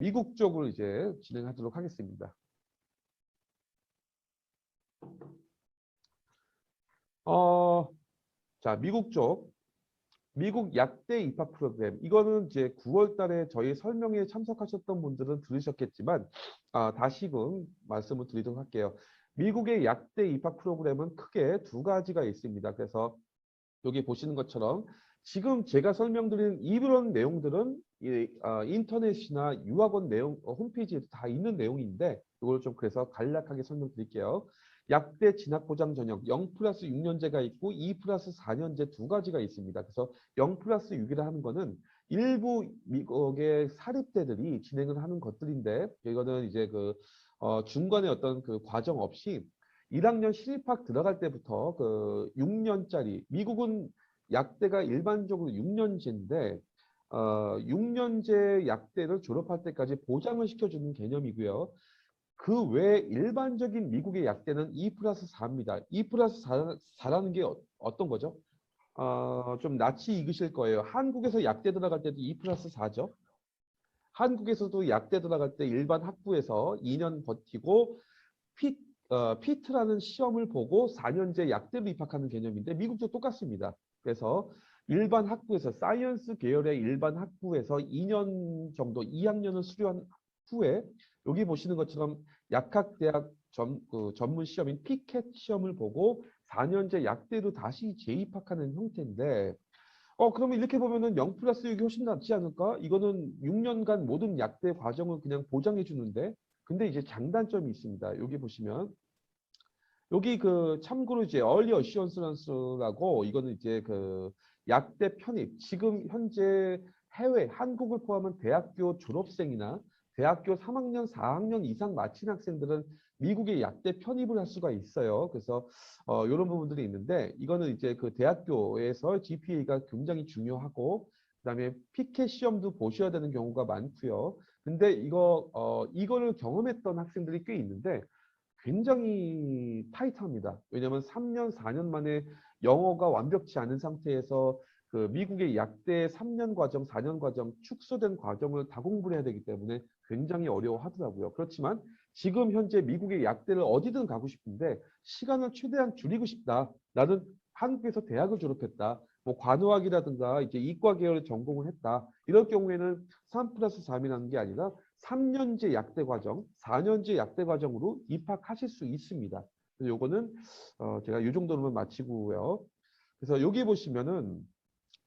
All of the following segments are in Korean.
미국 쪽으로 이제 진행하도록 하겠습니다. 자, 미국 쪽. 미국 약대 입학 프로그램. 이거는 이제 9월 달에 저희 설명회에 참석하셨던 분들은 들으셨겠지만, 다시금 말씀을 드리도록 할게요. 미국의 약대 입학 프로그램은 크게 두 가지가 있습니다. 그래서 여기 보시는 것처럼 지금 제가 설명드린 이런 내용들은 인터넷이나 유학원 내용 홈페이지에 다 있는 내용인데 이걸 좀 그래서 간략하게 설명드릴게요. 약대 진학보장 전형 0+6년제가 있고 2+4년제 두 가지가 있습니다. 그래서 0+6이라 하는 거는 일부 미국의 사립대들이 진행을 하는 것들인데 이거는 이제 중간에 어떤 그 과정 없이 1학년 신입학 들어갈 때부터 그 6년짜리 미국은 약대가 일반적으로 6년제인데 6년제 약대를 졸업할 때까지 보장을 시켜주는 개념이고요. 그 외에 일반적인 미국의 약대는 2+4입니다. 2+4라는 게 어떤 거죠? 좀 낯이 익으실 거예요. 한국에서 약대 들어갈 때도 2+4죠. 한국에서도 약대 들어갈 때 일반 학부에서 2년 버티고 피트라는 시험을 보고 4년제 약대로 입학하는 개념인데 미국도 똑같습니다. 그래서 일반 학부에서 사이언스 계열의 일반 학부에서 2년 정도 2학년을 수료한 후에 여기 보시는 것처럼 약학대학 전문 시험인 피켓 시험을 보고 4년제 약대로 다시 재입학하는 형태인데 그러면 이렇게 보면은 0+6이 훨씬 낫지 않을까? 이거는 6년간 모든 약대 과정을 그냥 보장해 주는데 근데 이제 장단점이 있습니다. 여기 보시면 여기 참고로 이제 early assurance라고 이거는 이제 약대 편입 지금 현재 해외 한국을 포함한 대학교 졸업생이나 대학교 3학년 4학년 이상 마친 학생들은 미국의 약대 편입을 할 수가 있어요. 그래서 이런 부분들이 있는데 이거는 이제 그 대학교에서 GPA가 굉장히 중요하고 그다음에 피켓 시험도 보셔야 되는 경우가 많고요. 근데 이거를 경험했던 학생들이 꽤 있는데 굉장히 타이트합니다. 왜냐하면 3년, 4년 만에 영어가 완벽치 않은 상태에서 그 미국의 약대 3년 과정, 4년 과정, 축소된 과정을 다 공부를 해야 되기 때문에 굉장히 어려워하더라고요. 그렇지만 지금 현재 미국의 약대를 어디든 가고 싶은데 시간을 최대한 줄이고 싶다. 나는 한국에서 대학을 졸업했다. 뭐 관호학이라든가 이제 이과 계열의 전공을 했다. 이럴 경우에는 3+3이라는 게 아니라 3년제 약대 과정, 4년제 약대 과정으로 입학하실 수 있습니다. 그래서 요거는 제가 이 정도로만 마치고요. 그래서 여기 보시면은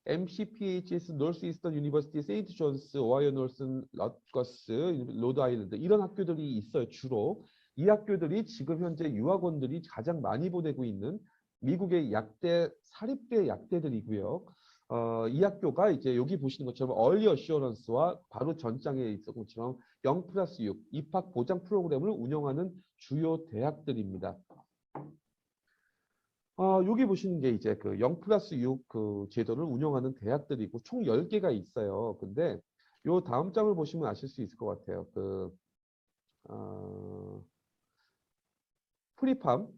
MCPHS, 노스이스턴 유니버시티, 세인트 존스, 오하이오 노슨, 러트거스, 로드 아일랜드 이런 학교들이 있어요. 주로 이 학교들이 지금 현재 유학원들이 가장 많이 보내고 있는 미국의 약대 사립대 약대들이고요. 이 학교가 이제 여기 보시는 것처럼 얼리 어슈어런스와 바로 전장에 있었던 것처럼 0+6 입학 보장 프로그램을 운영하는 주요 대학들입니다. 여기 보시는 게 이제 0+6 제도를 운영하는 대학들이고 총 10개가 있어요. 근데 요 다음 장을 보시면 아실 수 있을 것 같아요. 프리팜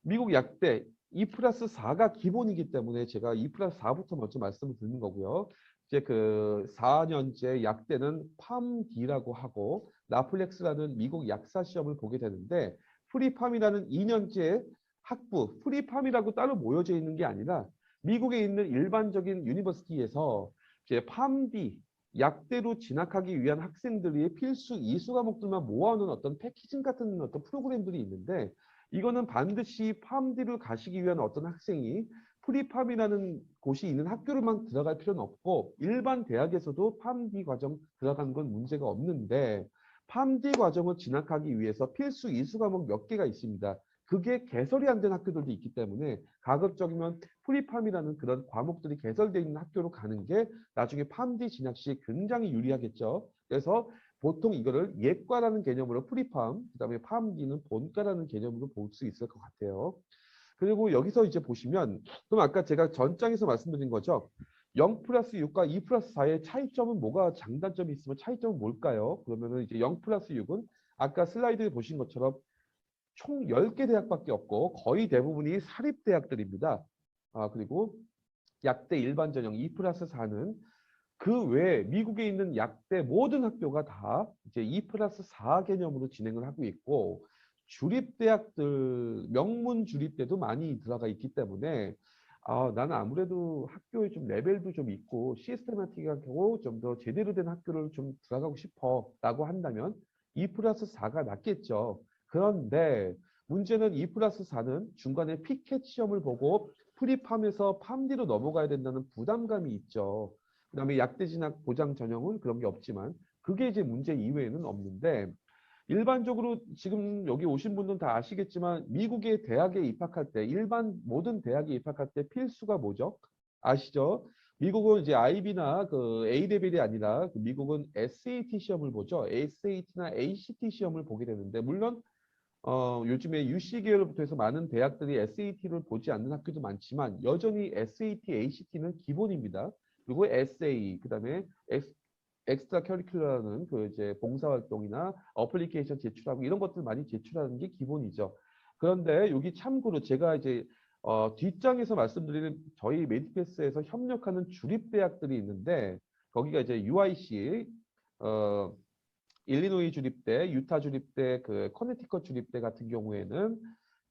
미국 약대 2+4가 기본이기 때문에 제가 2+4부터 먼저 말씀을 드리는 거고요. 이제 4년제 약대는 팜D라고 하고 나플렉스라는 미국 약사 시험을 보게 되는데 프리팜이라는 2년제 학부 프리팜이라고 따로 모여져 있는 게 아니라 미국에 있는 일반적인 유니버시티에서 이제 팜D 약대로 진학하기 위한 학생들이 필수 이수 과목들만 모아놓은 어떤 패키징 같은 어떤 프로그램들이 있는데 이거는 반드시 팜디를 가시기 위한 어떤 학생이 프리팜이라는 곳이 있는 학교로만 들어갈 필요는 없고 일반 대학에서도 팜디 과정 들어가는 건 문제가 없는데 팜디 과정을 진학하기 위해서 필수 이수 과목 몇 개가 있습니다. 그게 개설이 안 된 학교들도 있기 때문에 가급적이면 프리팜이라는 그런 과목들이 개설되어 있는 학교로 가는 게 나중에 팜디 진학 시에 굉장히 유리하겠죠. 그래서 보통 이거를 예과라는 개념으로 프리팜, 그다음에 팜디는 본과라는 개념으로 볼 수 있을 것 같아요. 그리고 여기서 이제 보시면 그럼 아까 제가 전장에서 말씀드린 거죠. 0+6과 2+4의 차이점은 뭐가 장단점이 있으면 차이점은 뭘까요? 그러면은 이제 0+6은 아까 슬라이드에 보신 것처럼 총 10개 대학밖에 없고 거의 대부분이 사립대학들입니다. 그리고 약대 일반 전형 2+4는 그 외에 미국에 있는 약대 모든 학교가 다 이제 2+4 개념으로 진행을 하고 있고 주립대학들 명문 주립대도 많이 들어가 있기 때문에 나는 아무래도 학교에 좀 레벨도 좀 있고 시스테마틱하고 좀 더 제대로 된 학교를 좀 들어가고 싶어라고 한다면 2+4가 낫겠죠. 그런데 문제는 2+4는 중간에 피켓 시험을 보고 프리팜에서 팜디로 넘어가야 된다는 부담감이 있죠. 그다음에 약대 진학 보장 전형은 그런 게 없지만 그게 이제 문제 이외에는 없는데 일반적으로 지금 여기 오신 분들은 다 아시겠지만 미국의 대학에 입학할 때 일반 모든 대학에 입학할 때 필수가 뭐죠? 아시죠? 미국은 이제 IB나 그 A레벨이 아니라 미국은 SAT 시험을 보죠. SAT나 ACT 시험을 보게 되는데 물론 요즘에 UC 계열부터 해서 많은 대학들이 SAT를 보지 않는 학교도 많지만 여전히 SAT, ACT는 기본입니다. 그리고 SA, 그다음에 엑스트라 커리큘러라는 그 이제 봉사활동이나 어플리케이션 제출하고 이런 것들 많이 제출하는 게 기본이죠. 그런데 여기 참고로 제가 이제 뒷장에서 말씀드리는 저희 메디패스에서 협력하는 주립대학들이 있는데 거기가 이제 UIC, 어, 일리노이 주립대, 유타 주립대, 그 커네티컷 주립대 같은 경우에는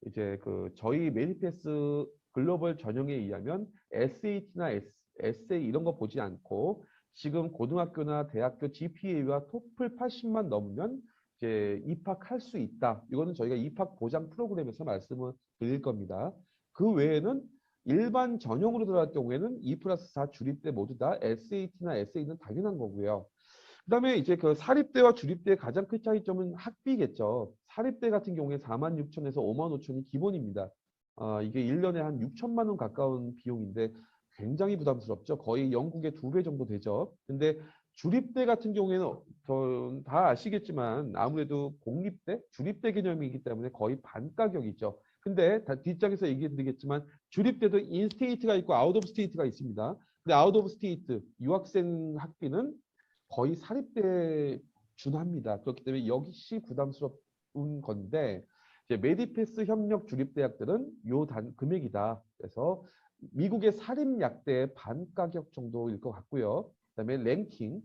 이제 그 저희 메디패스 글로벌 전형에 의하면 SAT나 에세이 이런 거 보지 않고 지금 고등학교나 대학교 GPA와 토플 80만 넘으면 이제 입학할 수 있다. 이거는 저희가 입학 보장 프로그램에서 말씀을 드릴 겁니다. 그 외에는 일반 전형으로 들어갈 경우에는 2+4 주립대 모두 다 SAT나 에세이는 당연한 거고요. 그다음에 이제 그 사립대와 주립대의 가장 큰 차이점은 학비겠죠. 사립대 같은 경우에 4만 6천에서 5만 5천이 기본입니다. 이게 1년에 한 6천만 원 가까운 비용인데 굉장히 부담스럽죠. 거의 영국의 2배 정도 되죠. 근데 주립대 같은 경우에는 다 아시겠지만 아무래도 공립대, 주립대 개념이기 때문에 거의 반 가격이죠. 근데 뒷장에서 얘기해 드리겠지만 주립대도 인스테이트가 있고 아웃 오브 스테이트가 있습니다. 근데 아웃 오브 스테이트 유학생 학비는 거의 사립대에 준합니다. 그렇기 때문에 역시 부담스러운 건데 이제 메디패스 협력 주립대학들은 요 금액이다. 그래서 미국의 사립약대의 반 가격 정도일 것 같고요. 그다음에 랭킹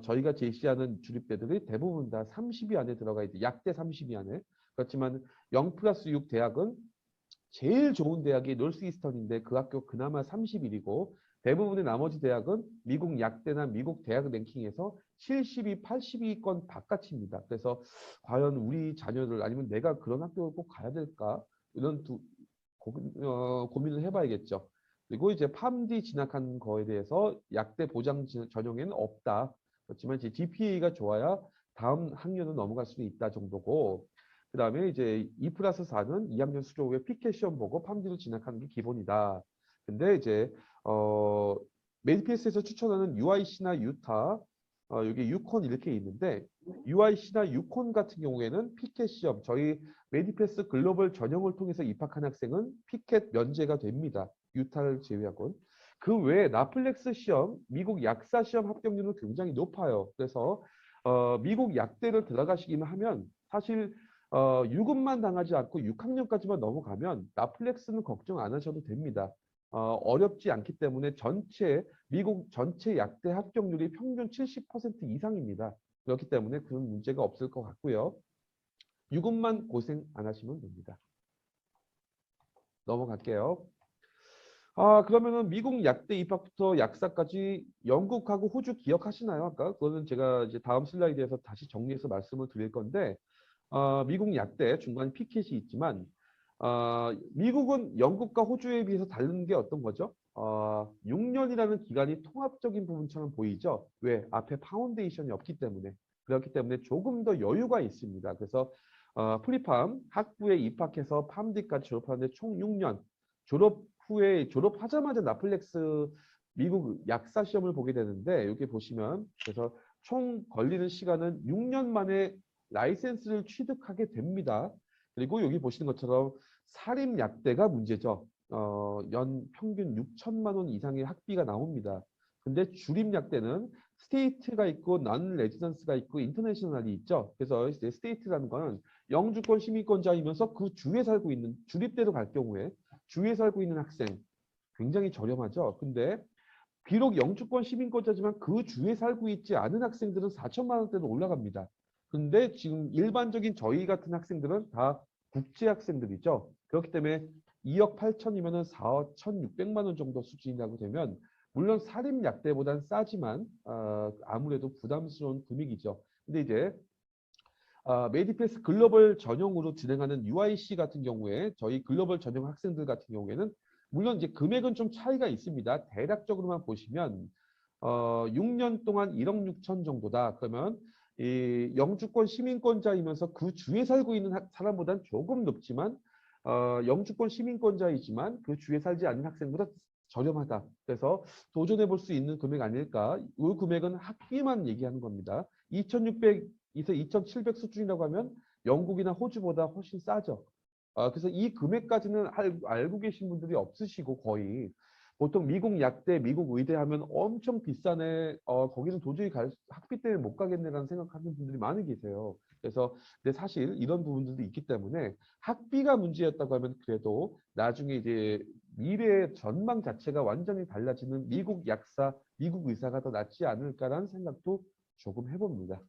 저희가 제시하는 주립대들이 대부분 다 30위 안에 들어가 있대. 약대 30위 안에. 그렇지만 0+6 대학은 제일 좋은 대학이 노스이스턴인데 그 학교 그나마 30일이고 대부분의 나머지 대학은 미국 약대나 미국 대학 랭킹에서 70위, 80위권 바깥입니다. 그래서 과연 우리 자녀들 아니면 내가 그런 학교를 꼭 가야 될까? 이런 고민을 해봐야겠죠. 그리고 이제 팜디 진학한 거에 대해서 약대 보장 전형에는 없다. 그렇지만 이제 GPA가 좋아야 다음 학년은 넘어갈 수 있다 정도고 그다음에 이제 2+4는 2학년 수료 후에 피켓 시험 보고 팜디로 진학하는 게 기본이다. 근데 이제 메디패스에서 추천하는 UIC나 유타 여기 유콘 이렇게 있는데 UIC나 유콘 같은 경우에는 피켓 시험 저희 메디패스 글로벌 전형을 통해서 입학한 학생은 피켓 면제가 됩니다. 유타를 제외하고는. 그 외에 나플렉스 시험, 미국 약사 시험 합격률은 굉장히 높아요. 그래서 미국 약대를 들어가시기만 하면 사실 6급만 당하지 않고 6학년까지만 넘어가면 나플렉스는 걱정 안 하셔도 됩니다. 어렵지 않기 때문에 미국 전체 약대 합격률이 평균 70% 이상입니다. 그렇기 때문에 그런 문제가 없을 것 같고요. 6급만 고생 안 하시면 됩니다. 넘어갈게요. 그러면은 미국 약대 입학부터 약사까지 영국하고 호주 기억하시나요? 아까 그거는 제가 이제 다음 슬라이드에서 다시 정리해서 말씀을 드릴 건데 미국 약대 중간 피켓이 있지만 미국은 영국과 호주에 비해서 다른 게 어떤 거죠? 6년이라는 기간이 통합적인 부분처럼 보이죠? 왜? 앞에 파운데이션이 없기 때문에. 그렇기 때문에 조금 더 여유가 있습니다. 그래서 프리팜 학부에 입학해서 팜디까지 졸업하는데 총 6년. 졸업하자마자 나플렉스 미국 약사 시험을 보게 되는데 여기 보시면 그래서 총 걸리는 시간은 6년 만에 라이센스를 취득하게 됩니다. 그리고 여기 보시는 것처럼 사립약대가 문제죠. 연 평균 6천만 원 이상의 학비가 나옵니다. 근데 주립약대는 스테이트가 있고 넌 레지던스가 있고 인터내셔널이 있죠. 그래서 이제 스테이트라는 거는 영주권 시민권자이면서 그 주에 살고 있는 주립대로 갈 경우에 주에 살고 있는 학생 굉장히 저렴하죠. 근데 비록 영주권 시민권자지만 그 주에 살고 있지 않은 학생들은 4천만 원대로 올라갑니다. 근데 지금 일반적인 저희 같은 학생들은 다 국제 학생들이죠. 그렇기 때문에 2억 8천이면은 4억 1,600만 원 정도 수준이라고 되면 물론 사립약대보단 싸지만 아무래도 부담스러운 금액이죠. 근데 이제 메디패스 글로벌 전용으로 진행하는 UIC 같은 경우에 저희 글로벌 전용 학생들 같은 경우에는 물론 이제 금액은 좀 차이가 있습니다. 대략적으로만 보시면 6년 동안 1억 6천 정도다. 그러면 이 영주권 시민권자이면서 그 주에 살고 있는 사람보다는 조금 높지만 영주권 시민권자이지만 그 주에 살지 않는 학생보다 저렴하다. 그래서 도전해 볼 수 있는 금액 아닐까? 이 금액은 학비만 얘기하는 겁니다. 2,600에서 2,700 수준이라고 하면 영국이나 호주보다 훨씬 싸죠. 그래서 이 금액까지는 알고 계신 분들이 없으시고 거의 보통 미국 약대, 미국 의대 하면 엄청 비싸네. 거기는 도저히 학비 때문에 못 가겠네라는 생각하는 분들이 많이 계세요. 그래서 근데 사실 이런 부분들도 있기 때문에 학비가 문제였다고 하면 그래도 나중에 이제 미래의 전망 자체가 완전히 달라지는 미국 약사, 미국 의사가 더 낫지 않을까라는 생각도 조금 해봅니다.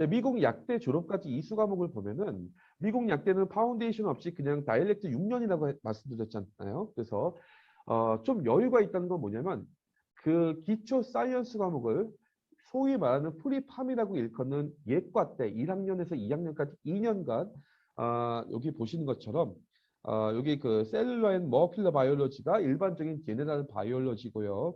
미국 약대 졸업까지 이수 과목을 보면은 미국 약대는 파운데이션 없이 그냥 다이렉트 6년이라고 말씀드렸잖아요. 그래서 좀 여유가 있다는 건 뭐냐면 그 기초 사이언스 과목을 소위 말하는 프리팜이라고 일컫는 예과 때 1학년에서 2학년까지 2년간 여기 보시는 것처럼 여기 그 셀룰러 앤 머큘러 바이올로지가 일반적인 제네럴 바이올로지고요.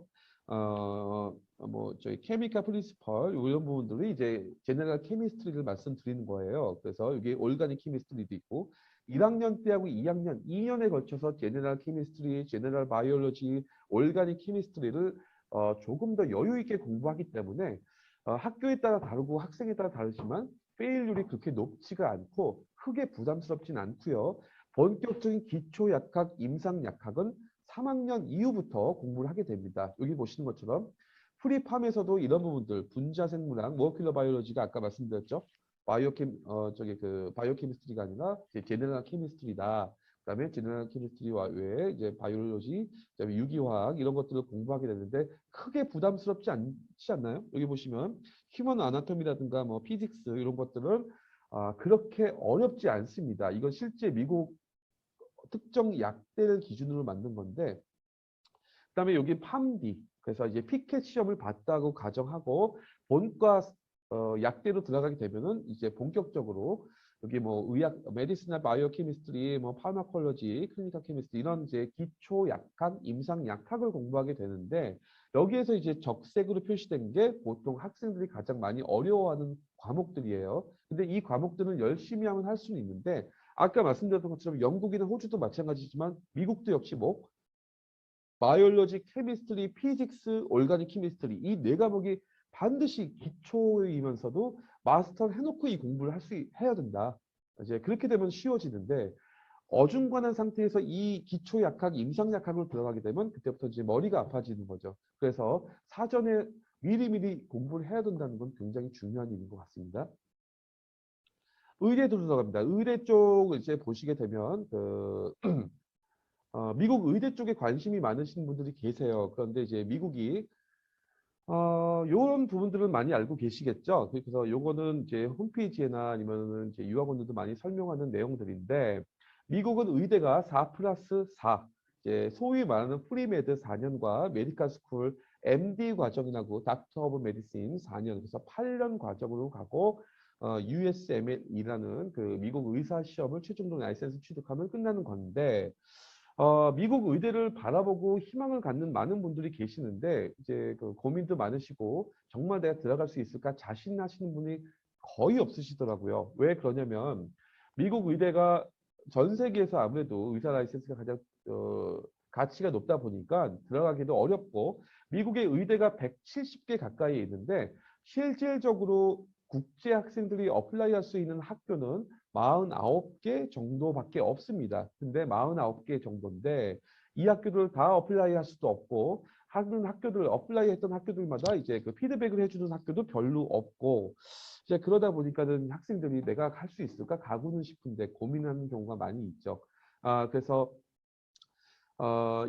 뭐 저희 케미칼 프린시펄 이런 부분들이 이제 제네럴 케미스트리를 말씀드리는 거예요. 그래서 여기 올가닉 케미스트리도 있고 1학년 때하고 2학년, 2년에 걸쳐서 제네럴 케미스트리, 제네럴 바이올로지, 올가닉 케미스트리를 조금 더 여유 있게 공부하기 때문에 학교에 따라 다르고 학생에 따라 다르지만 페일률이 그렇게 높지가 않고 크게 부담스럽진 않고요. 본격적인 기초약학, 임상약학은 3학년 이후부터 공부를 하게 됩니다. 여기 보시는 것처럼 프리팜에서도 이런 부분들, 분자생물학, 모lecular 바이올로지가 아까 말씀드렸죠. 바이오케미스트리가 아니라 제네럴 케미스트리다. 그다음에 제네럴 케미스트리 외에 이제 바이올로지, 그다음에 유기화학 이런 것들을 공부하게 되는데 크게 부담스럽지 않지 않나요? 여기 보시면 휴먼 아나토미라든가 뭐 피직스 이런 것들은 그렇게 어렵지 않습니다. 이건 실제 미국 특정 약대를 기준으로 만든 건데 그다음에 여기 팜디 그래서 이제 피켓 시험을 봤다고 가정하고 본과 약대로 들어가게 되면은 이제 본격적으로 여기 뭐 의학, 메디시나 바이오케미스트리, 뭐 파마콜로지, 클리니컬 케미스트리 이런 이제 기초 약학, 임상 약학을 공부하게 되는데 여기에서 이제 적색으로 표시된 게 보통 학생들이 가장 많이 어려워하는 과목들이에요. 근데 이 과목들은 열심히 하면 할 수는 있는데 아까 말씀드렸던 것처럼 영국이나 호주도 마찬가지지만 미국도 역시 뭐 바이올로지, 케미스트리, 피직스, 올가닉 케미스트리 이 네 과목이 반드시 기초이면서도 마스터 해놓고 이 공부를 해야 된다. 이제 그렇게 되면 쉬워지는데 어중간한 상태에서 이 기초 약학, 임상 약학으로 들어가게 되면 그때부터 이제 머리가 아파지는 거죠. 그래서 사전에 미리미리 공부를 해야 된다는 건 굉장히 중요한 일인 것 같습니다. 의대도 들어갑니다. 의대 쪽 이제 보시게 되면 미국 의대 쪽에 관심이 많으신 분들이 계세요. 그런데 이제 미국이 요런 부분들은 많이 알고 계시겠죠. 그래서 요거는 이제 홈페이지에나 아니면은 이제 유학원들도 많이 설명하는 내용들인데 미국은 의대가 4 플러스 4 이제 소위 말하는 프리메드 4년과 메디컬 스쿨 MD 과정이라고 닥터 오브 메디신 4년 그래서 8년 과정으로 가고 USML이라는 그 미국 의사 시험을 최종적 라이센스 취득하면 끝나는 건데 미국 의대를 바라보고 희망을 갖는 많은 분들이 계시는데 이제 그 고민도 많으시고 정말 내가 들어갈 수 있을까 자신하시는 분이 거의 없으시더라고요. 왜 그러냐면 미국 의대가 전 세계에서 아무래도 의사 라이센스가 가장 가치가 높다 보니까 들어가기도 어렵고 미국의 의대가 170개 가까이 있는데 실질적으로 국제 학생들이 어플라이 할 수 있는 학교는 49개 정도밖에 없습니다. 근데 49개 정도인데 이 학교를 다 어플라이 할 수도 없고 하는 학교들 어플라이 했던 학교들마다 이제 그 피드백을 해주는 학교도 별로 없고 이제 그러다 보니까는 학생들이 내가 할 수 있을까 가고는 싶은데 고민하는 경우가 많이 있죠. 그래서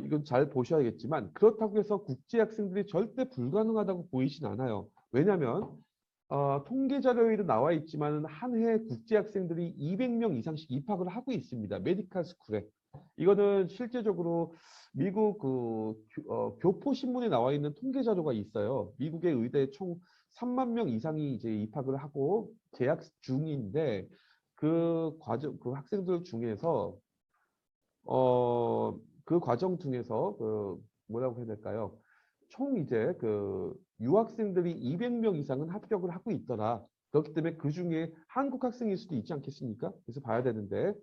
이건 잘 보셔야겠지만 그렇다고 해서 국제 학생들이 절대 불가능하다고 보이진 않아요. 왜냐하면 통계 자료에도 나와 있지만 한 해 국제 학생들이 200명 이상씩 입학을 하고 있습니다. 메디컬 스쿨에. 이거는 실제적으로 미국 교포 신문에 나와 있는 통계 자료가 있어요. 미국의 의대에 총 3만 명 이상이 이제 입학을 하고 재학 중인데 그 학생들 중에서 그 과정 중에서 뭐라고 해야 될까요? 총 이제 유학생들이 200명 이상은 합격을 하고 있더라. 그렇기 때문에 그 중에 한국 학생일 수도 있지 않겠습니까? 그래서 봐야 되는데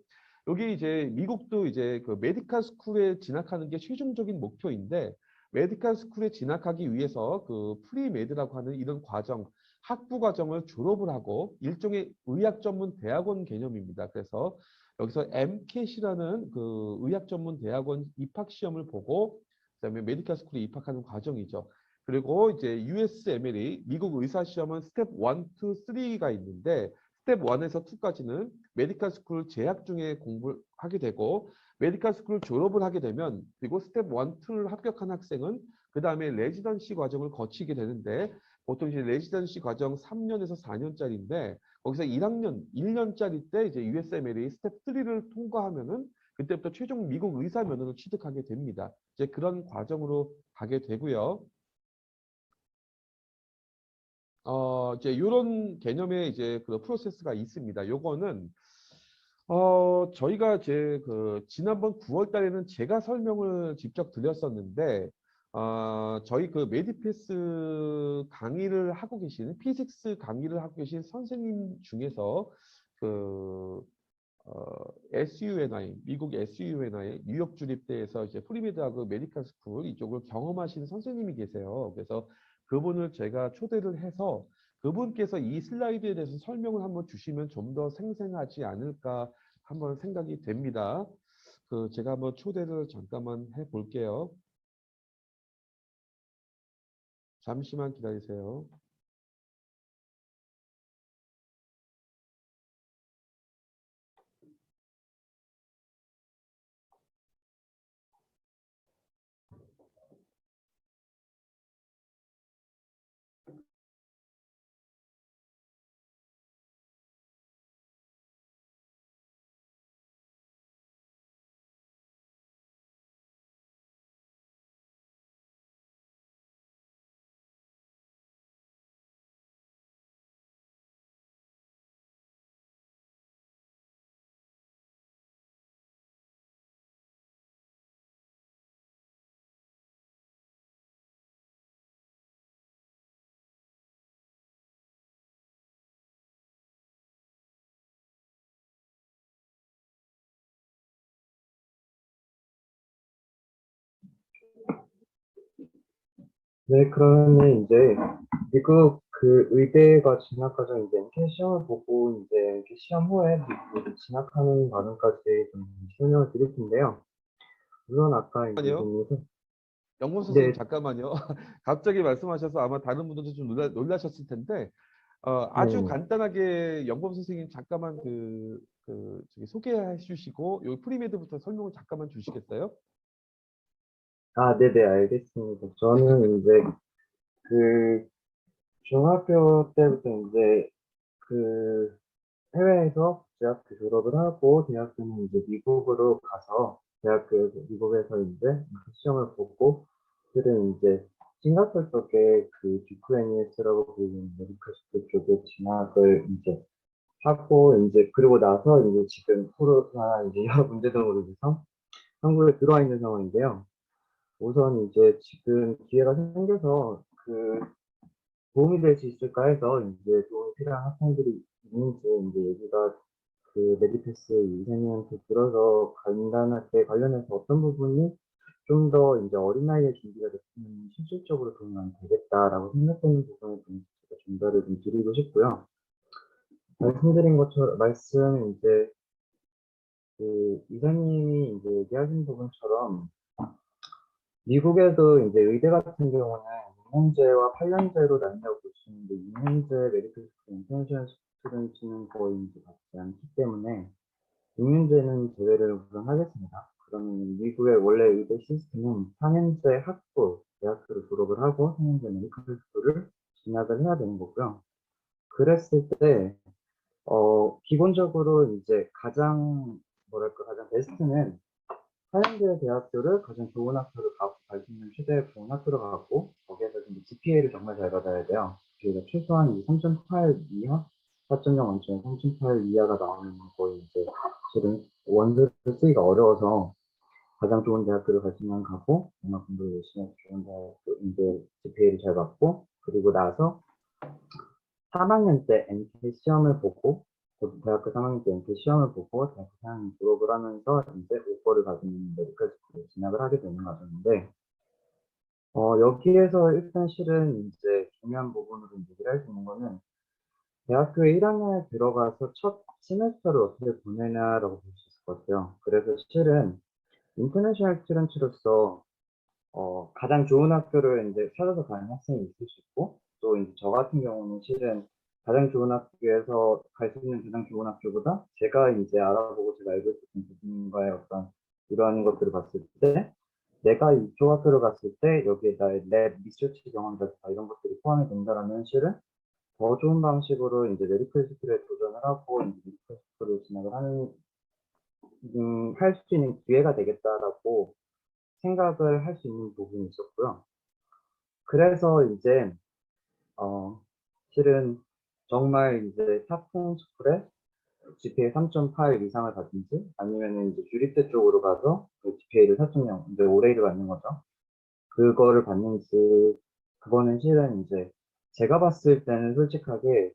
여기 이제 미국도 이제 그 메디컬 스쿨에 진학하는 게 최종적인 목표인데 메디컬 스쿨에 진학하기 위해서 그 프리메드라고 하는 이런 과정, 학부 과정을 졸업을 하고 일종의 의학 전문 대학원 개념입니다. 그래서 여기서 MCAT이라는 그 의학 전문 대학원 입학 시험을 보고 그다음에 메디컬 스쿨에 입학하는 과정이죠. 그리고 이제 USMLE 미국 의사 시험은 스텝 1, 2, 3가 있는데 스텝 1에서 2까지는 메디컬 스쿨 재학 중에 공부를 하게 되고 메디컬 스쿨 졸업을 하게 되면 그리고 스텝 1, 2를 합격한 학생은 그 다음에 레지던시 과정을 거치게 되는데 보통 이제 레지던시 과정 3년에서 4년짜리인데 거기서 1년짜리 때 이제 USMLE 스텝 3를 통과하면은 그때부터 최종 미국 의사 면허를 취득하게 됩니다. 이제 그런 과정으로 가게 되고요. 이제 이런 개념의 이제 그 프로세스가 있습니다. 요거는 저희가 지난번 9월 달에는 제가 설명을 직접 드렸었는데 저희 그 메디패스 강의를 하고 계신 피직스 강의를 하고 계신 선생님 중에서 그 SUNI, 미국 SUNI 뉴욕 주립대에서 이제 프리메드하고 메디컬 스쿨 이쪽을 경험하시는 선생님이 계세요. 그래서 그분을 제가 초대를 해서 그분께서 이 슬라이드에 대해서 설명을 한번 주시면 좀 더 생생하지 않을까 한번 생각이 됩니다. 제가 한번 초대를 잠깐만 해 볼게요. 잠시만 기다리세요. 네, 그러면 이제 미국 그 의대가 진학 과정 이제 NCAT 시험을 보고 이제 NCAT 시험 후에 미국 진학하는 과정까지 좀 설명을 드릴 텐데요. 우선 아까 이제 아니요. 보면서 영문 선생님 네, 잠깐만요. 갑자기 말씀하셔서 아마 다른 분들도 좀 놀라셨을 텐데 아주 네, 간단하게 영범 선생님 잠깐만 저기 소개해 주시고 여기 프리메드부터 설명을 잠깐만 주시겠어요? 아, 네네, 알겠습니다. 저는 이제 그 중학교 때부터 이제 그 해외에서 대학교 졸업을 하고 대학교는 이제 미국으로 가서 대학교에서 미국에서 이제 시험을 보고 들은 이제 싱가포르 쪽에 그 GQNES라고 불리는 메디컬 스쿨 쪽에 진학을 이제 하고 이제 그리고 나서 이제 지금 코로나 이제 여러 문제 등으로 인해서 한국에 들어와 있는 상황인데요. 우선 이제 지금 기회가 생겨서 그 도움이 될 수 있을까 해서 이제 도움이 필요한 학생들이 있는지 이제 얘기가 그 메디패스 이사님한테 들어서 간단하게 관련해서 어떤 부분이 좀 더 이제 어린 나이에 준비가 됐으면 실질적으로 도움이 많이 되겠다라고 생각되는 부분을 좀 제가 전달을 좀 드리고 싶고요. 말씀드린 것처럼 말씀 이제 그 이사님이 이제 얘기하신 부분처럼 미국에도 이제 의대 같은 경우는 6년제와 8년제로 나뉘어 볼 수 있는데 6년제 메디컬 스쿨 인터내셔널 스튜던트는 거의 이제 받지 않기 때문에 6년제는 제외를 우선 하겠습니다. 그러면 미국의 원래 의대 시스템은 4년제 학부, 대학교를 졸업을 하고 4년제 메디컬 스쿨을 진학을 해야 되는 거고요. 그랬을 때, 기본적으로 이제 가장, 뭐랄까, 가장 베스트는 4년제 대학교를 가장 좋은 학교를 가고, 갈 수 있는 최대 좋은 학교를 가고, 거기에서 이제 GPA를 정말 잘 받아야 돼요. GPA가 최소한 3.8 이하? 4.0 원점에 3.8 이하가 나오는 거의 이제, 실은 원서를 쓰기가 어려워서 가장 좋은 대학교를 갈 수 있는 가고, 음악 공부를 열심히 해서 좋은 대학교, 이제 GPA를 잘 받고, 그리고 나서 3학년 때 NT 시험을 보고, 대학교 3학년 때 NT 시험을 보고, 대학교 4학년 졸업을 하면서 이제 오퍼를 받은 메디컬 스쿨에 진학을 하게 되는 과정인데, 여기에서 일단 실은 이제 중요한 부분으로 얘기를 할 수 있는 거는, 대학교 1학년에 들어가서 첫 시메스터를 어떻게 보내냐라고 볼 수 있을 것 같아요. 그래서 실은 인터내셔널 스튜던트로서 가장 좋은 학교를 이제 찾아서 가는 학생이 있을 수 있고, 또 이제 저 같은 경우는 실은 가장 좋은 학교에서 갈 수 있는 가장 좋은 학교보다 제가 이제 알아보고 제가 알고 있었던 교수님과의 어떤 이러한 것들을 봤을 때, 내가 이쪽 학교를 갔을 때 여기에 나의 랩, 리서치 경험이라든가 이런 것들이 포함이 된다라면 실은 더 좋은 방식으로 이제 메디컬 스쿨에 도전을 하고 이제 메디컬 스쿨을 진학을 하는, 할 수 있는 기회가 되겠다라고 생각을 할 수 있는 부분이 있었고요. 그래서 이제 실은 정말 이제 탑10 스쿨에 GPA 3.8 이상을 받든지 아니면은 이제 주립대 쪽으로 가서 그 GPA를 4.0 이제 올레이를 받는 거죠. 그거를 받는지, 그거는 실은 이제 제가 봤을 때는 솔직하게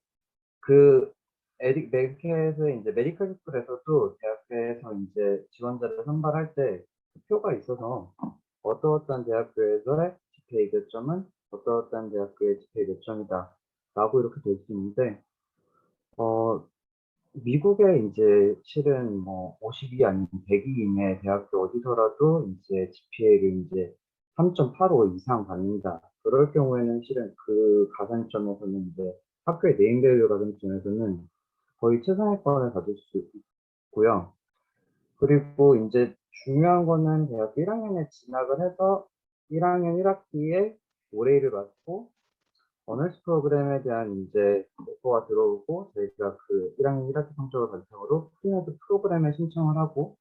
그 메디컬에서 이제 메디컬 스쿨에서도 대학교에서 이제 지원자를 선발할 때 표가 있어서 어떠어떠한 대학교에서의 GPA 몇 점은 어떠어떠한 대학교의 GPA 몇 점이다 라고 이렇게 될 수 있는데, 어, 미국에 이제 실은 뭐 52 아니면 102 이내 대학교 어디서라도 이제 GPA를 이제 3.85 이상 받는다. 그럴 경우에는 실은 그 가산점에서는 이제 학교의 네임밸류 가산점에서는 거의 최상위권을 받을 수 있고요. 그리고 이제 중요한 거는 대학교 1학년에 진학을 해서 1학년 1학기에 올해를 받고 어너스 프로그램에 대한 이제 오퍼가 들어오고 저희가 그 1학년 1학기 성적을 바탕으로 프리메드 프로그램에 신청을 하고,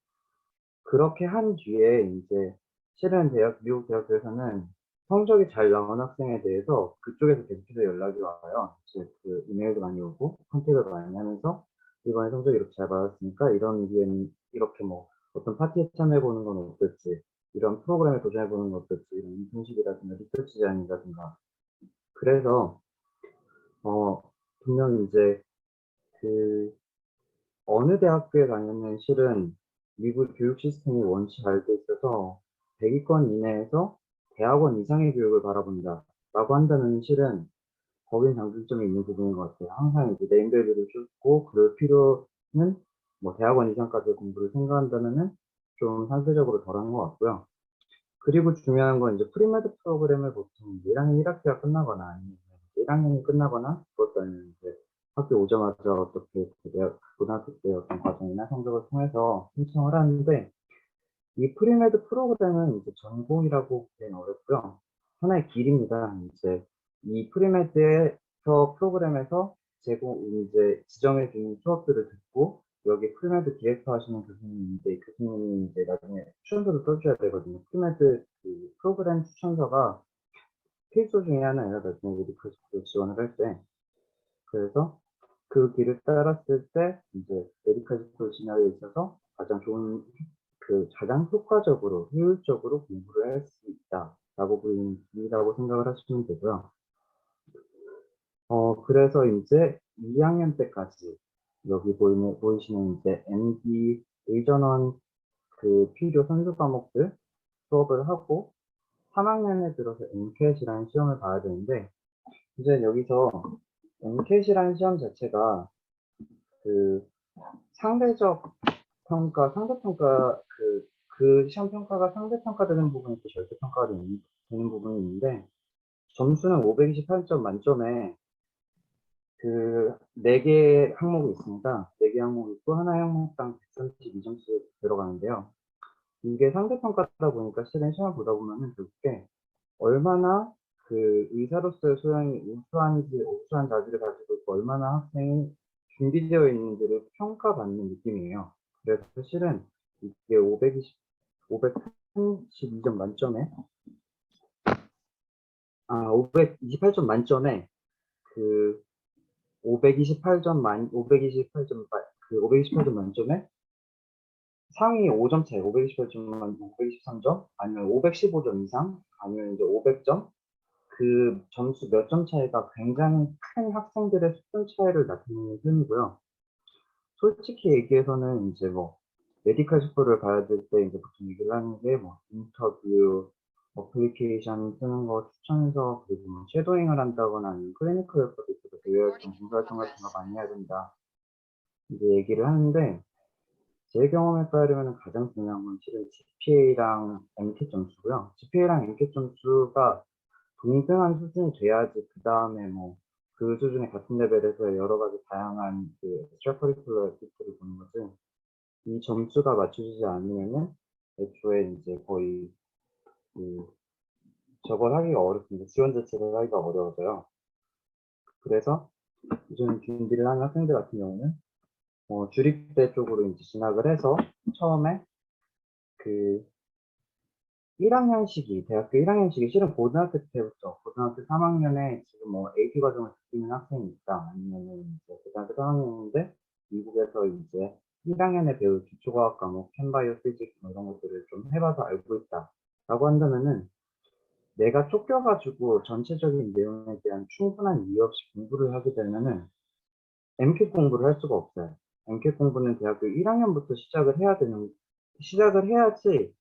그렇게 한 뒤에 이제 실은 미국 대학교에서는 성적이 잘 나온 학생에 대해서 그쪽에서 계속해서 연락이 와요. 이제 그 이메일도 많이 오고 컨택을 많이 하면서 이번에 성적이 이렇게 잘 받았으니까 이런 기회는 이렇게 뭐 어떤 파티에 참여해보는 건 어떨지, 이런 프로그램에 도전해보는 건 어떨지, 이런 인턴십이라든가 리서치 제안이라든가. 그래서 분명히 이제 그 어느 대학교에 가면은 실은 미국 교육 시스템이 원치 잘 돼 있어서 100위권 이내에서 대학원 이상의 교육을 바라본다 라고 한다면 실은 거긴 장단점이 있는 부분인 것 같아요. 항상 이제 네임밸류를 쫓고 그럴 필요는 뭐 대학원 이상까지 공부를 생각한다면은 좀 상대적으로 덜한 것 같고요. 그리고 중요한 건 이제 프리메드 프로그램을 보통 1학년 1학기가 끝나거나 아니면 1학년이 끝나거나 그것도 아니면 이제 학교 오자마자 어떻게 그 대학, 고등학교 때 어떤 과정이나 성적을 통해서 신청을 하는데, 이 프리메드 프로그램은 이제 전공이라고 보기는 어렵고요. 하나의 길입니다. 이제 이 프리메드에서 프로그램에서 이제 지정해 주는 수업들을 듣고 여기 프리메드 디렉터 하시는 교수님인데 교수님이 이제 나중에 추천서를 써줘야 되거든요. 프리메드 그 프로그램 추천서가 필수 중에 하나예요. 나중에 메디컬 스쿨 지원을 할 때. 그래서 그 길을 따랐을 때 이제 메디컬 스쿨 진학에 있어서 가장 좋은, 가장 효과적으로 효율적으로 공부를 할 수 있다라고 보이는 길이라고 생각을 하시면 되고요. 그래서 이제 2학년 때까지 여기 보이시는 이제 MD 의전원 그 필요 선수 과목들 수업을 하고 3학년에 들어서 MCAT이라는 시험을 봐야 되는데, 이제 여기서 MCAT이라는 시험 자체가 그 상대적 평가, 상대평가, 그 시험 평가가 상대평가되는 부분이 있고 절대평가가 되는 부분이 있는데, 점수는 528점 만점에 그 4개 항목이 있습니다. 4개 항목이 있고, 하나 항목당 132점씩 들어가는데요. 이게 상대평가다 보니까 실은 시험 보다 보면은 결국에 얼마나 그 의사로서의 소양이 우수한 자질을 가지고 있고 얼마나 학생이 준비되어 있는지를 평가받는 느낌이에요. 그래서 실은 이게 532점 만점에 528점 만점에 그 528점 만점에 상위 5점 차이, 528점만 523점, 아니면 515점 이상, 아니면 이제 500점, 그 점수 몇 점 차이가 굉장히 큰 학생들의 수준 차이를 나타내는 편이고요. 솔직히 얘기해서는 이제 뭐 메디컬 스쿨을 가야 될 때 이제 보통 얘기를 하는 게 뭐 인터뷰, 어플리케이션 쓰는 거 추천서, 그리고 뭐 쉐도잉을 한다거나 아니면 클리니컬 프로젝트, 대외활동, 봉사활동 같은 거 많이 해야 된다. 이제 얘기를 하는데 제 경험에 따르면 가장 중요한 건 실은 GPA랑 MCAT 점수고요. GPA랑 MCAT 점수가 동등한 수준이 돼야지 그 다음에 뭐 그 수준의 같은 레벨에서 여러 가지 다양한 그 extracurricular activity를 보는 거지. 이 점수가 맞춰지지 않으면은 애초에 이제 거의 그 저걸 하기가 어렵습니다. 지원 자체를 하기가 어려워져요. 그래서 요즘 준비를 하는 학생들 같은 경우는 주립대 쪽으로 이제 진학을 해서 처음에 그 1학년식이, 대학교 1학년식이 실은 고등학교 때부터, 고등학교 3학년에 지금 뭐 AP 과정을 듣는 학생이 있다. 아니면은 이제 고등학교 3학년인데, 미국에서 이제 1학년에 배울 기초과학 과목, 캔바이오 피직스 뭐 이런 것들을 좀 해봐서 알고 있다. 라고 한다면은, 내가 쫓겨가지고 전체적인 내용에 대한 충분한 이해 없이 공부를 하게 되면은, MCAT 공부를 할 수가 없어요. MCAT 공부는 대학교 1학년부터 시작을 해야지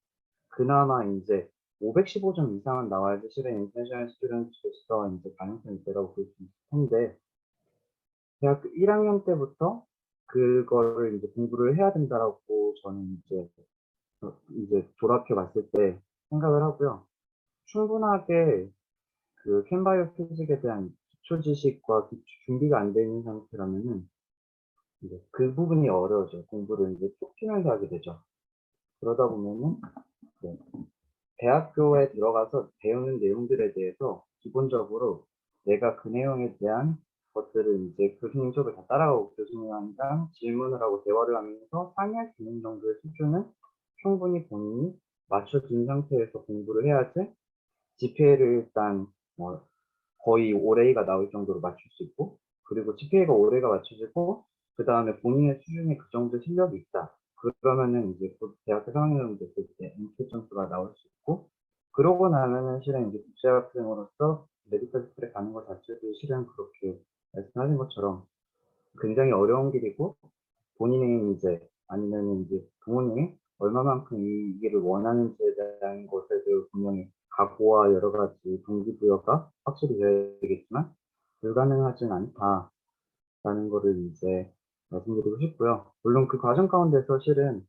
그나마 이제 515점 이상은 나와야지 실은 인터내셔널 스튜던트로서 이제 가능성이 있다고 볼 수 있을 텐데 대학교 1학년 때부터 그거를 이제 공부를 해야 된다라고 저는 이제 돌아켜 봤을 때 생각을 하고요. 충분하게 그 캔바이오 피직에 대한 기초 지식과 준비가 안 돼 있는 상태라면은 이제 그 부분이 어려워져요. 공부를 이제 쫓기면서 하게 되죠. 그러다 보면은 네, 대학교에 들어가서 배우는 내용들에 대해서 기본적으로 내가 그 내용에 대한 것들을 이제 교수님 수업을 다 따라가고 교수님이랑 질문을 하고 대화를 하면서 상의할 수 있는 정도의 수준은 충분히 본인이 맞춰진 상태에서 공부를 해야지 GPA를 일단 뭐 거의 5레이가 나올 정도로 맞출 수 있고 그리고 GPA가 5레이가 맞춰지고 그 다음에 본인의 수준이 그 정도 실력이 있다. 그러면은 이제 곧 대학교 3학년 됐을 때 MCAT 점수가 나올 수 있고 그러고 나면은 실은 이제 국제학생으로서 메디컬 스쿨에 가는 것 자체도 실은 그렇게 말씀하신 것처럼 굉장히 어려운 길이고 본인이 이제 아니면 이제 부모님이 얼마만큼 이 길을 원하는지에 대한 것에도 분명히 각오와 여러 가지 동기부여가 확실히 되어야 되겠지만 불가능하진 않다라는 거를 이제 말씀드리고 싶고요. 물론 그 과정 가운데서 실은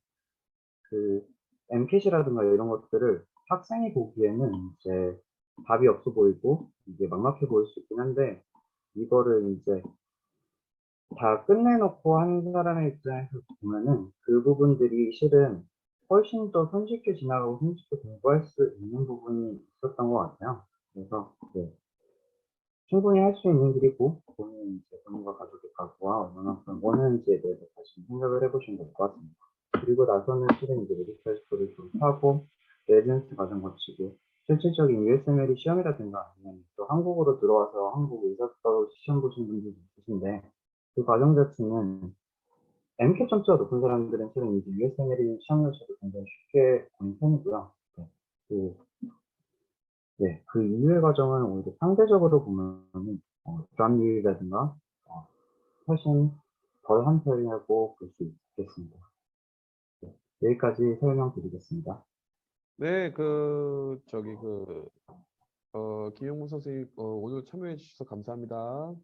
그 MCAT이라든가 이런 것들을 학생이 보기에는 이제 답이 없어 보이고 이게 막막해 보일 수 있긴 한데 이거를 이제 다 끝내놓고 한 사람의 입장에서 보면은 그 부분들이 실은 훨씬 더 손쉽게 지나가고 손쉽게 공부할 수 있는 부분이 있었던 것 같아요. 그래서 네, 충분히 할 수 있는 길이고 본인 이제 본인과 가족의 각오와 얼마만큼 원하는지에 대해서 다시 생각을 해보시면 될 것 같습니다. 그리고 나서는 실은 이제 메디컬 스쿨을 졸업하고 레지던스 과정 거치고 실질적인 USMLE 시험이라든가 아니면 또 한국으로 들어와서 한국 의사국가로 시험 보신 분들도 있으신데 그 과정 자체는 MCAT 점수가 높은 사람들은 실은 이제 USMLE 시험 요소도 굉장히 쉽게 보는 편이고요. 네, 그, 네, 그 이후의 과정은 오히려 상대적으로 보면은 불합리라든가 훨씬 덜한 편이라고 볼 수 있겠습니다. 네, 여기까지 설명드리겠습니다. 네, 김용무 선생님, 오늘 참여해 주셔서 감사합니다.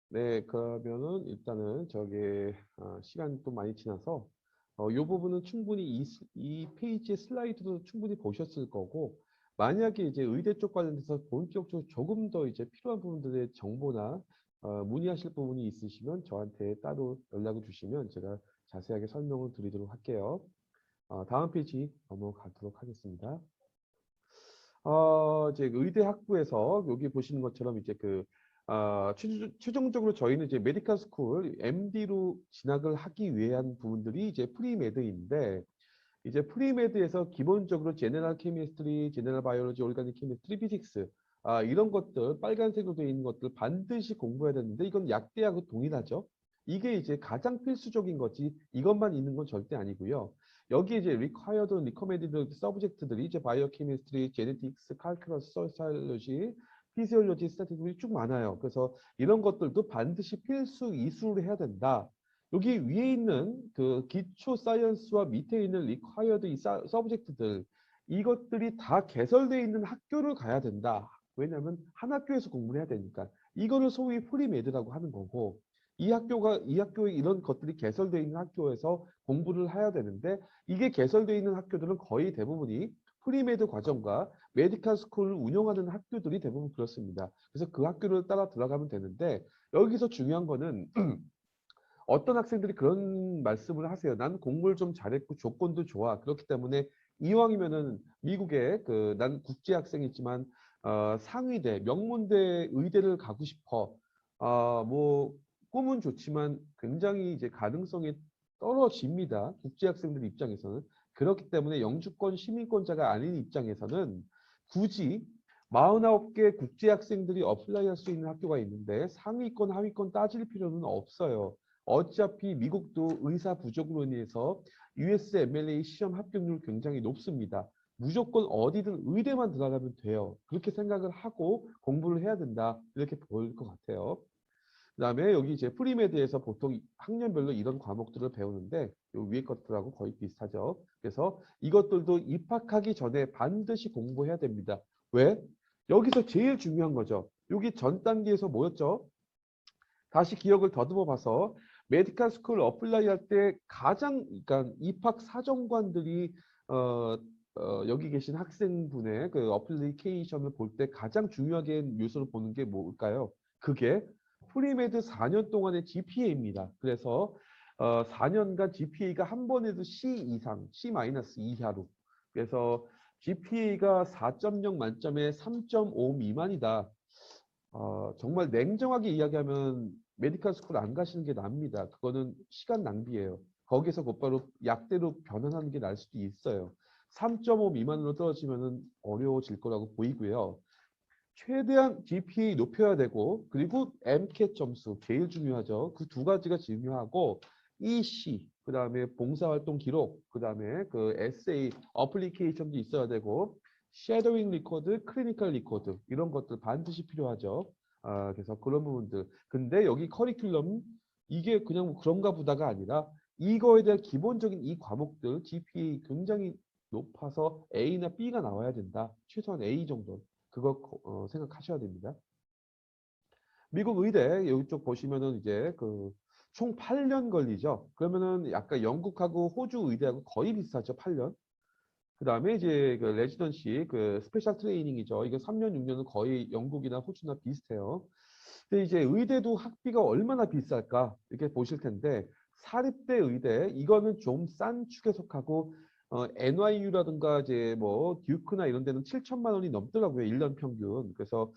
네, 그러면은 일단은 시간이 또 많이 지나서 이 부분은 충분히 이 페이지의 슬라이드도 충분히 보셨을 거고 만약에 이제 의대 쪽 관련해서 본격적으로 조금 더 이제 필요한 부분들의 정보나 문의하실 부분이 있으시면 저한테 따로 연락을 주시면 제가 자세하게 설명을 드리도록 할게요. 다음 페이지 넘어가도록 하겠습니다. 이제 의대 학부에서 여기 보시는 것처럼 이제 최종적으로 저희는 이제 메디컬 스쿨 MD로 진학을 하기 위한 부분들이 이제 프리메드인데 이제 프리메드에서 기본적으로 제너럴 케미스트리, 제너럴 바이올로지, 오르가닉 케미스트리, 피직스 이런 것들 빨간색으로 되어 있는 것들 반드시 공부해야 되는데 이건 약대하고 동일하죠. 이게 이제 가장 필수적인 거지 이것만 있는 건 절대 아니고요. 여기 이제 required, recommended 서브젝트들이 이제 바이오케미스트리, 제네틱스, 칼큘러스, 소시올로지, 피지올로지, 스태티스틱이 쭉 많아요. 그래서 이런 것들도 반드시 필수 이수를 해야 된다. 여기 위에 있는 그 기초 사이언스와 밑에 있는 required 이 서브젝트들 이것들이 다 개설되어 있는 학교를 가야 된다. 왜냐하면 한 학교에서 공부를 해야 되니까. 이거를 소위 프리메드라고 하는 거고 이 학교에 이런 것들이 개설되어 있는 학교에서 공부를 해야 되는데 이게 개설되어 있는 학교들은 거의 대부분이 프리메드 과정과 메디컬 스쿨을 운영하는 학교들이 대부분 그렇습니다. 그래서 그 학교를 따라 들어가면 되는데 여기서 중요한 거는 어떤 학생들이 그런 말씀을 하세요. 난 공부를 좀 잘했고 조건도 좋아. 그렇기 때문에 이왕이면은 미국에 난 국제 학생이지만 상위대, 명문대 의대를 가고 싶어. 뭐 꿈은 좋지만 굉장히 이제 가능성이 떨어집니다. 국제 학생들 입장에서는. 그렇기 때문에 영주권 시민권자가 아닌 입장에서는 굳이 49개 국제 학생들이 어플라이할 수 있는 학교가 있는데 상위권, 하위권 따질 필요는 없어요. 어차피 미국도 의사 부족으로 인해서 USMLA 시험 합격률 굉장히 높습니다. 무조건 어디든 의대만 들어가면 돼요. 그렇게 생각을 하고 공부를 해야 된다. 이렇게 보일 것 같아요. 그다음에 여기 이제 프리메드에서 보통 학년별로 이런 과목들을 배우는데 요 위에 것들하고 거의 비슷하죠. 그래서 이것들도 입학하기 전에 반드시 공부해야 됩니다. 왜? 여기서 제일 중요한 거죠. 여기 전 단계에서 뭐였죠? 다시 기억을 더듬어 봐서 메디컬 스쿨 어플라이 할 때 가장 그러니까 입학 사정관들이 어, 여기 계신 학생분의 그 어플리케이션을 볼 때 가장 중요하게 요소를 보는 게 뭘까요? 그게 프리메드 4년 동안의 GPA입니다. 그래서 4년간 GPA가 한 번에도 C 이상, C 마이너스 이하로. 그래서 GPA가 4.0 만점에 3.5 미만이다. 정말 냉정하게 이야기하면 메디컬 스쿨 안 가시는 게 납니다. 그거는 시간 낭비예요. 거기서 곧바로 약대로 변환하는 게 나을 수도 있어요. 3.5 미만으로 떨어지면 어려워질 거라고 보이고요. 최대한 GPA 높여야 되고 그리고 MCAT 점수 제일 중요하죠. 그 두 가지가 중요하고 EC 그다음에 봉사활동 기록 그다음에 그 에세이 어플리케이션도 있어야 되고 쉐도잉 리코드, 클리니컬 리코드 이런 것들 반드시 필요하죠. 그래서 그런 부분들. 근데 여기 커리큘럼 이게 그냥 뭐 그런가 보다가 아니라 이거에 대한 기본적인 이 과목들 GPA 굉장히 높아서 A나 B가 나와야 된다. 최소한 A 정도. 그거 생각하셔야 됩니다. 미국 의대 이쪽 보시면은 이제 총 8년 걸리죠. 그러면은 약간 영국하고 호주 의대하고 거의 비슷하죠. 8년. 그다음에 이제 레지던시 스페셜 트레이닝이죠. 이게 3년 6년은 거의 영국이나 호주나 비슷해요. 근데 이제 의대도 학비가 얼마나 비쌀까 이렇게 보실 텐데 사립대 의대 이거는 좀 싼 축에 속하고 NYU라든가 이제 뭐 듀크나 이런 데는 7천만 원이 넘더라고요. 1년 평균. 그래서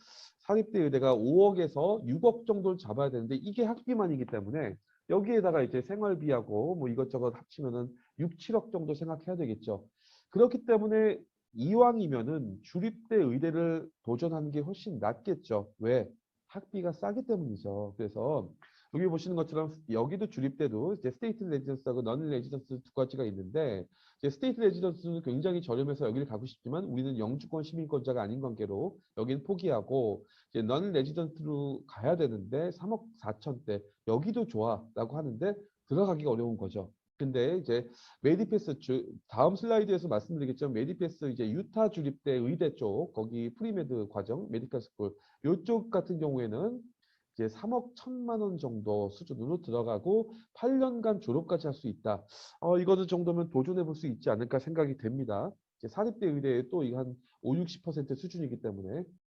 사립대 의대가 5억에서 6억 정도를 잡아야 되는데 이게 학비만이기 때문에 여기에다가 이제 생활비하고 뭐 이것저것 합치면은 6, 7억 정도 생각해야 되겠죠. 그렇기 때문에 이왕이면은 주립대 의대를 도전하는 게 훨씬 낫겠죠. 왜? 학비가 싸기 때문이죠. 그래서 여기 보시는 것처럼 여기도 주립대도 이제 스테이트 레지던스하고 넌 레지던스 두 가지가 있는데 이제 스테이트 레지던스는 굉장히 저렴해서 여기를 가고 싶지만 우리는 영주권 시민권자가 아닌 관계로 여기는 포기하고 이제 넌 레지던트로 가야 되는데 3억 4천대 여기도 좋아라고 하는데 들어가기가 어려운 거죠. 근데 이제 메디패스 다음 슬라이드에서 말씀드리겠지만 메디패스 이제 유타 주립대 의대 쪽 거기 프리메드 과정 메디컬 스쿨 요쪽 같은 경우에는 이제 3억 1천만 원 정도 수준으로 들어가고 8년간 졸업까지 할 수 있다. 이거는 정도면 도전해 볼 수 있지 않을까 생각이 됩니다. 이제 사립대 의대에 또 한 5, 60% 수준이기 때문에